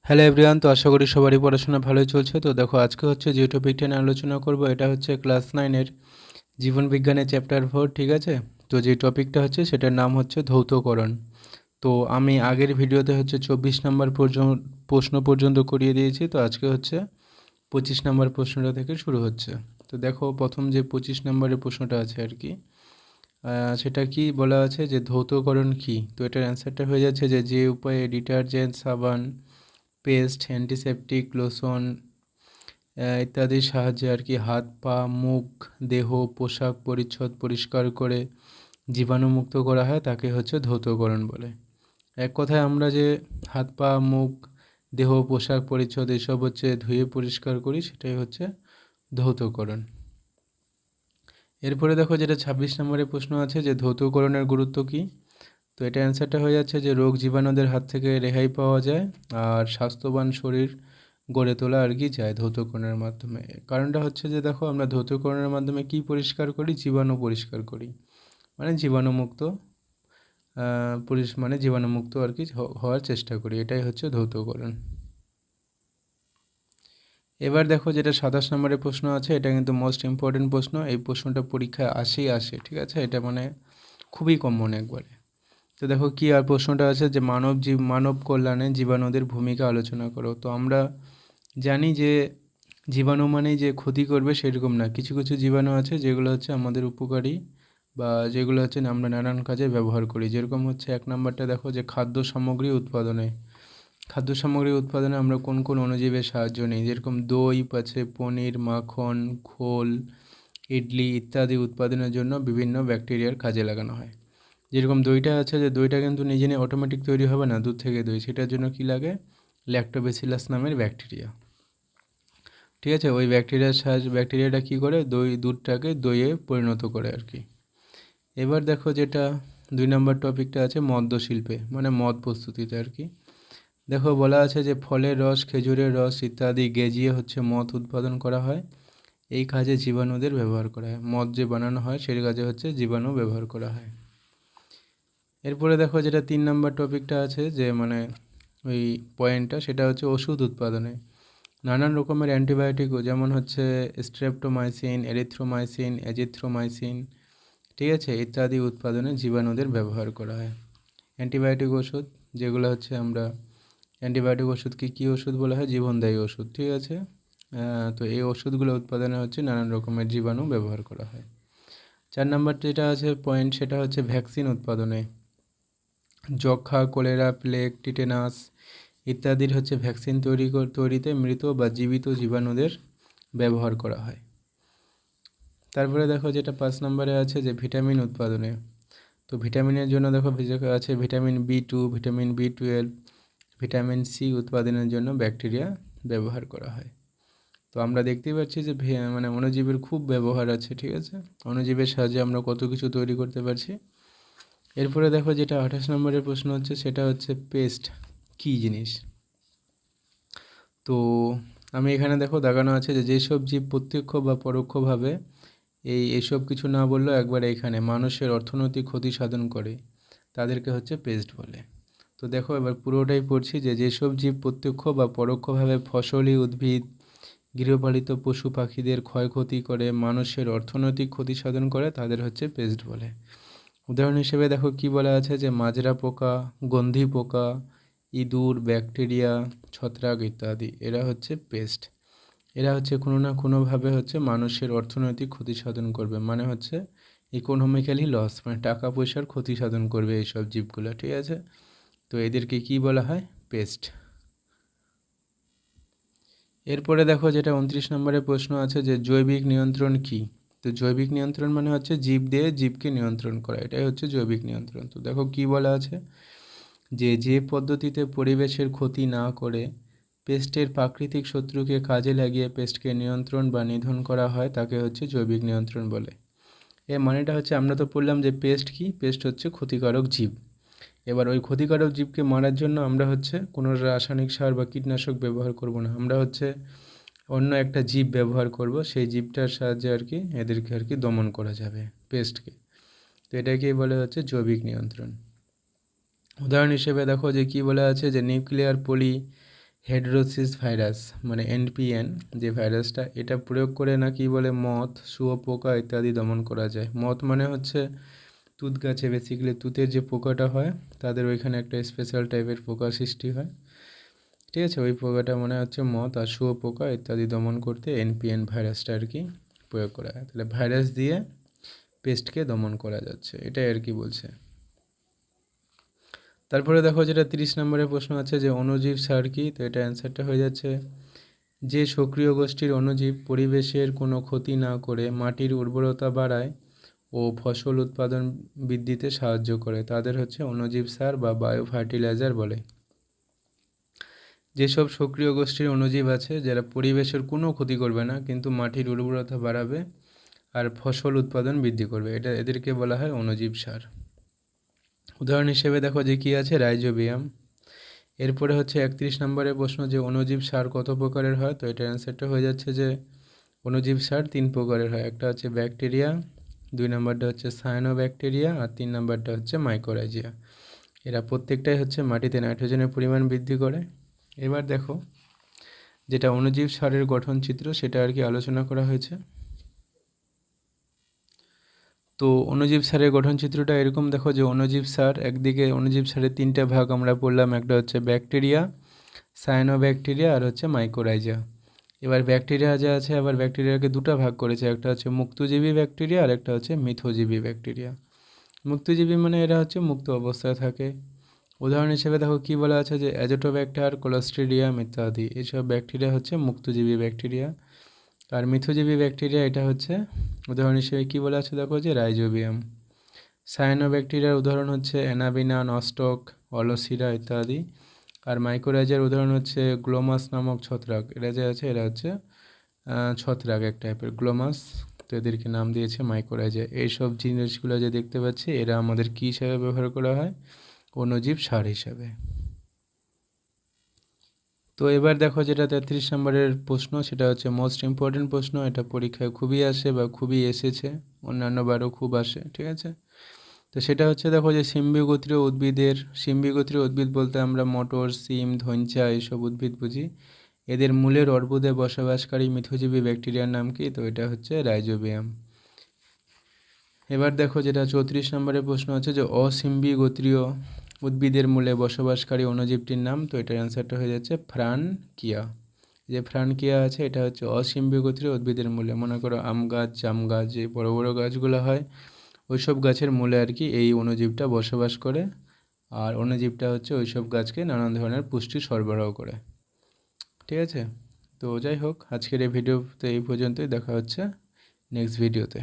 Hello everyone, তো আশা করি সবারই পড়াশোনা ভালোই চলছে। তো দেখো, আজকে হচ্ছে যে টপিকটা নিয়ে আলোচনা করব, এটা হচ্ছে ক্লাস 9-এর জীবন বিজ্ঞানের চ্যাপ্টার 4, ঠিক আছে? তো যে টপিকটা হচ্ছে সেটার নাম হচ্ছে ধৌতকরণ। তো আমি আগের ভিডিওতে হচ্ছে 24 নম্বর প্রশ্ন পর্যন্ত করিয়ে দিয়েছি। তো আজকে হচ্ছে 25 নম্বর প্রশ্নটা থেকে শুরু হচ্ছে। তো দেখো, প্রথম যে 25 নম্বরের প্রশ্নটা আছে আর কি, সেটা কি বলা আছে যে ধৌতকরণ কি। তো এটার অ্যান্সারটা হয়ে যাচ্ছে যে উপায়ে ডিটারজেন্ট, সাবান, পেস্ট, অ্যান্টিসেপটিক, লোশন ইত্যাদির সাহায্যে আর কি হাত, পা, মুখ, দেহ, পোশাক পরিচ্ছদ পরিষ্কার করে জীবাণুমুক্ত করা হয়, তাকে হচ্ছে ধৌতকরণ বলে। এক কথায় আমরা যে হাত, পা, মুখ, দেহ, পোশাক পরিচ্ছদ এসব হচ্ছে ধুয়ে পরিষ্কার করি, সেটাই হচ্ছে ধৌতকরণ। এরপরে দেখো, যেটা 26 নম্বরের প্রশ্ন আছে যে ধৌতকরণের গুরুত্ব কী। তো এটা অ্যান্সারটা হয়ে যাচ্ছে যে রোগ জীবাণুদের হাত থেকে রেহাই পাওয়া যায়, আর স্বাস্থ্যবান শরীর গড়ে তোলা আর কি যায় ধৌতকরণের মাধ্যমে। কারণটা হচ্ছে যে দেখো, আমরা ধৌতকরণের মাধ্যমে কি পরিষ্কার করি? জীবাণু পরিষ্কার করি, মানে জীবাণুমুক্ত মানে জীবাণুমুক্ত আর কি হওয়ার চেষ্টা করি, এটাই হচ্ছে ধৌতকরণ। এবার দেখো, যেটা 27 নম্বরের প্রশ্ন আছে, এটা কিন্তু মোস্ট ইম্পর্টেন্ট প্রশ্ন। এই প্রশ্নটা পরীক্ষায় আসে, ঠিক আছে? এটা মানে খুবই কমন একবারে। তো দেখো কি আর প্রশ্নটা আছে যে মানব কল্যাণে জীবাণুদের ভূমিকা আলোচনা করো। তো আমরা জানি যে জীবাণু মানেই যে ক্ষতি করবে সেরকম না, কিছু কিছু জীবাণু আছে যেগুলো হচ্ছে আমাদের উপকারী, বা যেগুলো হচ্ছে আমরা নানান কাজে ব্যবহার করি। যেরকম হচ্ছে 1 নম্বরটা দেখো, যে খাদ্য সামগ্রী উৎপাদনে আমরা কোন কোন অণুজীবের সাহায্য নিই। যেরকম দই আছে, পনির, মাখন, ঘোল, ইডলি ইত্যাদি উৎপাদনের জন্য বিভিন্ন ব্যাকটেরিয়ার কাজে লাগানো হয়। যেরকম দইটা আছে, যে দইটা কিন্তু নিজে নিয়ে অটোমেটিক তৈরি হবে না, দুধ থেকে দই, সেটার জন্য কি লাগে? ল্যাক্টোবেসিলাস নামের ব্যাকটেরিয়া, ঠিক আছে? ওই ব্যাকটেরিয়াটা কী করে? দুধটাকে দইয়ে পরিণত করে আর কি। এবার দেখো, যেটা 2 নম্বর টপিকটা আছে মদ্য শিল্পে, মানে মদ প্রস্তুতিতে আর কি। দেখো বলা আছে যে ফলের রস, খেজুরের রস ইত্যাদি গেজিয়ে হচ্ছে মদ উৎপাদন করা হয়। এই কাজে জীবাণুদের ব্যবহার করা হয়, মদ যে বানানো হয় সেই কাজে হচ্ছে জীবাণু ব্যবহার করা হয়। এরপরে দেখো, যেটা 3 নম্বর টপিকটা আছে, যে মানে ওই পয়েন্টটা, সেটা হচ্ছে ওষুধ উৎপাদনে নানান রকমের অ্যান্টিবায়োটিকও, যেমন হচ্ছে স্ট্রেপ্টোমাইসিন, এরিথ্রোমাইসিন, এজিথ্রোমাইসিন, ঠিক আছে, ইত্যাদি উৎপাদনে জীবাণুদের ব্যবহার করা হয়। অ্যান্টিবায়োটিক ওষুধ যেগুলো হচ্ছে আমরা অ্যান্টিবায়োটিক ওষুধকে কী ওষুধ বলা হয়? জীবনদায়ী ওষুধ, ঠিক আছে? তো এই ওষুধগুলো উৎপাদনে হচ্ছে নানান রকমের জীবাণু ব্যবহার করা হয়। 4 নম্বর যেটা আছে পয়েন্ট, সেটা হচ্ছে ভ্যাকসিন উৎপাদনে যক্ষ্মা, কলেরা, প্লেগ, টিটেনাস ইত্যাদির হচ্ছে ভ্যাকসিন তৈরিতে মৃত বা জীবিত জীবাণুদের ব্যবহার করা হয়। তারপরে দেখো, যেটা 5 নম্বরে আছে যে ভিটামিন উৎপাদনে, তো ভিটামিনের জন্য দেখো আছে vitamin B2, vitamin বি12, vitamin C উৎপাদনের জন্য ব্যাকটেরিয়া ব্যবহার করা হয়। তো আমরা দেখতেই পাচ্ছি যে মানে অণুজীবের খুব ব্যবহার আছে, ঠিক আছে? অণুজীবের সাহায্যে আমরা কত কিছু তৈরি করতে পারছি। এরপরে দেখো, যেটা 28 নম্বরের প্রশ্ন হচ্ছে, সেটা হচ্ছে পেস্ট কী জিনিস। তো আমি এখানে দেখো দাগানো আছে যে যেসব জীব প্রত্যক্ষ বা পরোক্ষভাবে এইসব কিছু না বললেও একবার এখানে মানুষের অর্থনৈতিক ক্ষতি সাধন করে, তাদেরকে হচ্ছে পেস্ট বলে। তো দেখো এবার পুরোটাই পড়ছি, যে যেসব জীব প্রত্যক্ষ বা পরোক্ষভাবে ফসলি, উদ্ভিদ, গৃহপালিত পশু পাখিদের ক্ষয়ক্ষতি করে, মানুষের অর্থনৈতিক ক্ষতি সাধন করে, তাদের হচ্ছে পেস্ট বলে। উদাহরণ হিসেবে দেখো কি বলা আছে, যে মাজরা পোকা, গন্ধি পোকা, ইঁদুর, ব্যাকটেরিয়া, ছত্রাক ইত্যাদি, এরা হচ্ছে পেস্ট। এরা হচ্ছে কোনো না কোনোভাবে হচ্ছে মানুষের অর্থনৈতিক ক্ষতি সাধন করবে, মানে হচ্ছে ইকোনমিক্যালি লস, মানে টাকা পয়সার ক্ষতি সাধন করবে এইসব জীবগুলো, ঠিক আছে? তো এদেরকে কি বলা হয়? পেস্ট। এরপরে দেখো, যেটা 29 নম্বরের প্রশ্ন আছে, যে জৈবিক নিয়ন্ত্রণ কি। তো জৈবিক নিয়ন্ত্রণ মানে হচ্ছে জীব দিয়ে জীবকে নিয়ন্ত্রণ করা, এটাই হচ্ছে জৈবিক নিয়ন্ত্রণ। তো দেখো কি বলা আছে, যে পদ্ধতিতে পরিবেশের ক্ষতি না করে পেস্টের প্রাকৃতিক শত্রুকে কাজে লাগিয়ে পেস্টকে নিয়ন্ত্রণ বা নিধন করা হয়, তাকে হচ্ছে জৈবিক নিয়ন্ত্রণ বলে। এর মানেটা হচ্ছে, আমরা তো পড়লাম যে পেস্ট কি, পেস্ট হচ্ছে ক্ষতিকারক জীব। এবার ওই ক্ষতিকারক জীবকে মারার জন্য আমরা হচ্ছে কোনো রাসায়নিক সার বা কীটনাশক ব্যবহার করব না, আমরা হচ্ছে অন্য একটা জীব ব্যবহার করব, সেই জীবটার সাহায্যে আর কি এদেরকে আর কি দমন করা যাবে, পেস্টকে। তো এটাকেই বলে হচ্ছে জৈবিক নিয়ন্ত্রণ। উদাহরণ হিসেবে দেখো যে কি বলা আছে, যে নিউক্লিয়ার পলি হেডরোসিস ভাইরাস মানে এনপিএন যে ভাইরাসটা, এটা প্রয়োগ করে নাকি বলে মথ, শুঁয়োপোকা ইত্যাদি দমন করা যায়। মথ মানে হচ্ছে তুঁত গাছে, বেসিক্যালি তুঁতের যে পোকাটা হয় তাদের ওইখানে একটা স্পেশাল টাইপের পোকা সৃষ্টি হয়, ঠিক আছে, ওই পোকাটা মনে হচ্ছে মথ আর শুঁয়োপোকা ইত্যাদি দমন করতে এনপিএন ভাইরাসটা আর কি প্রয়োগ করা হয়। তাহলে ভাইরাস দিয়ে পেস্টকে দমন করা যাচ্ছে, এটাই আর কি বলছে। তারপরে দেখো যেটা 30 নম্বরের প্রশ্ন আছে যে অণুজীব সার কি, তো এটা অ্যান্সারটা হয়ে যাচ্ছে যে সক্রিয় গোষ্ঠীর অণুজীব পরিবেশের কোনো ক্ষতি না করে মাটির উর্বরতা বাড়ায় ও ফসল উৎপাদন বৃদ্ধিতে সাহায্য করে তাদের হচ্ছে অণুজীব সার বা বায়ো ফার্টিলাইজার বলে। যেসব সক্রিয় গোষ্ঠীর অণুজীব আছে যারা পরিবেশের কোনো ক্ষতি করবে না কিন্তু মাটির উর্বরতা বাড়াবে আর ফসল উৎপাদন বৃদ্ধি করবে, এদেরকে বলা হয় অণুজীব সার। উদাহরণ হিসেবে দেখো যে কী আছে, রাইজোবিয়াম। এরপরে হচ্ছে 31 নম্বরের প্রশ্ন যে অণুজীব সার কত প্রকারের হয়, তো এটার অ্যান্সারটা হয়ে যাচ্ছে যে অণুজীব সার 3 প্রকারের হয়। একটা হচ্ছে ব্যাকটেরিয়া, 2 নম্বরটা হচ্ছে সায়ানোব্যাকটেরিয়া আর 3 নম্বরটা হচ্ছে মাইকোরাইজিয়া। এরা প্রত্যেকটাই হচ্ছে মাটিতে নাইট্রোজেনের পরিমাণ বৃদ্ধি করে। এবার দেখো যেটা অণুজীব সারের গঠন চিত্র সেটা আর কি আলোচনা করা হয়েছে। তো অণুজীব সারের গঠন চিত্রটা এরকম দেখো যে অণুজীব সার, একদিকে অণুজীব সারের 3টা ভাগ আমরা পড়লাম, একটা হচ্ছে ব্যাকটেরিয়া, সায়ানোব্যাকটেরিয়া আর হচ্ছে মাইকোরাইজা। এবার ব্যাকটেরিয়া যা আছে, আবার ব্যাকটেরিয়াকে 2টা ভাগ করেছে, একটা হচ্ছে মুক্তজীবী ব্যাকটেরিয়া আর একটা হচ্ছে মিথজীবী ব্যাকটেরিয়া। মুক্তজীবী মানে এরা হচ্ছে মুক্ত অবস্থায় থাকে। উদাহরণ হিসেবে দেখো কী বলা আছে যে অ্যাজোটোব্যাক্টার, ক্লোস্ট্রিডিয়াম ইত্যাদি, এইসব ব্যাকটেরিয়া হচ্ছে মুক্তজীবী ব্যাকটেরিয়া। আর মিথজীবী ব্যাকটেরিয়া এটা হচ্ছে উদাহরণ হিসেবে কী বলা আছে দেখো যে রাইজোবিয়াম। সায়ানোব্যাকটেরিয়ার উদাহরণ হচ্ছে অ্যানাবিনা, নস্টক, অলোসিরা ইত্যাদি। আর মাইকোরাইজার উদাহরণ হচ্ছে গ্লোমাস নামক ছত্রাক, এরা যে আছে এরা হচ্ছে ছত্রাক এক টাইপের, গ্লোমাস, তো এদেরকে নাম দিয়েছে মাইকোরাইজা। এইসব জিনিসগুলো যে দেখতে পাচ্ছি এরা আমাদের কী হিসাবে ব্যবহার করা হয়, অণুজীব সার হিসাবে। তো এবার দেখো যেটা 33 নম্বরের প্রশ্ন সেটা হচ্ছে মোস্ট ইম্পর্টেন্ট প্রশ্ন, এটা পরীক্ষায় খুবই আসে বা খুবই এসেছে, অন্যান্য বারও খুব আসে, ঠিক আছে। তো সেটা হচ্ছে দেখো যে সিম্বিগোত্রীয় উদ্ভিদের, সিম্বিগোত্রীয় উদ্ভিদ বলতে আমরা মটর, সিম, ধইঞ্চা এইসব উদ্ভিদ বুঝি, এদের মূলের অর্বুদে বসবাসকারী মিথজীবী ব্যাকটেরিয়ার নাম কি, তো এটা হচ্ছে রাইজোবিয়াম। এবার দেখো যেটা 34 নম্বরের প্রশ্ন আছে যে অসিম্বিগোত্রীয় উদ্ভিদের মূলে বসবাসকারী অণুজীবটির নাম, তো এটার অ্যান্সারটা হয়ে যাচ্ছে ফ্রানকিয়া। যে ফ্রানকিয়া আছে এটা হচ্ছে অসিম্বিগোত্রীয় উদ্ভিদের মূলে, মনে করো আম গাছ, জাম গাছ, যে বড় বড় গাছগুলো হয় ওইসব গাছের মূলে আর কি এই অণুজীবটা বসবাস করে, আর অণুজীবটা হচ্ছে ওইসব গাছকে নানান ধরনের পুষ্টি সরবরাহ করে, ঠিক আছে। তো যাই হোক, আজকের এই ভিডিওতে এই পর্যন্তই, দেখা হচ্ছে নেক্সট ভিডিওতে।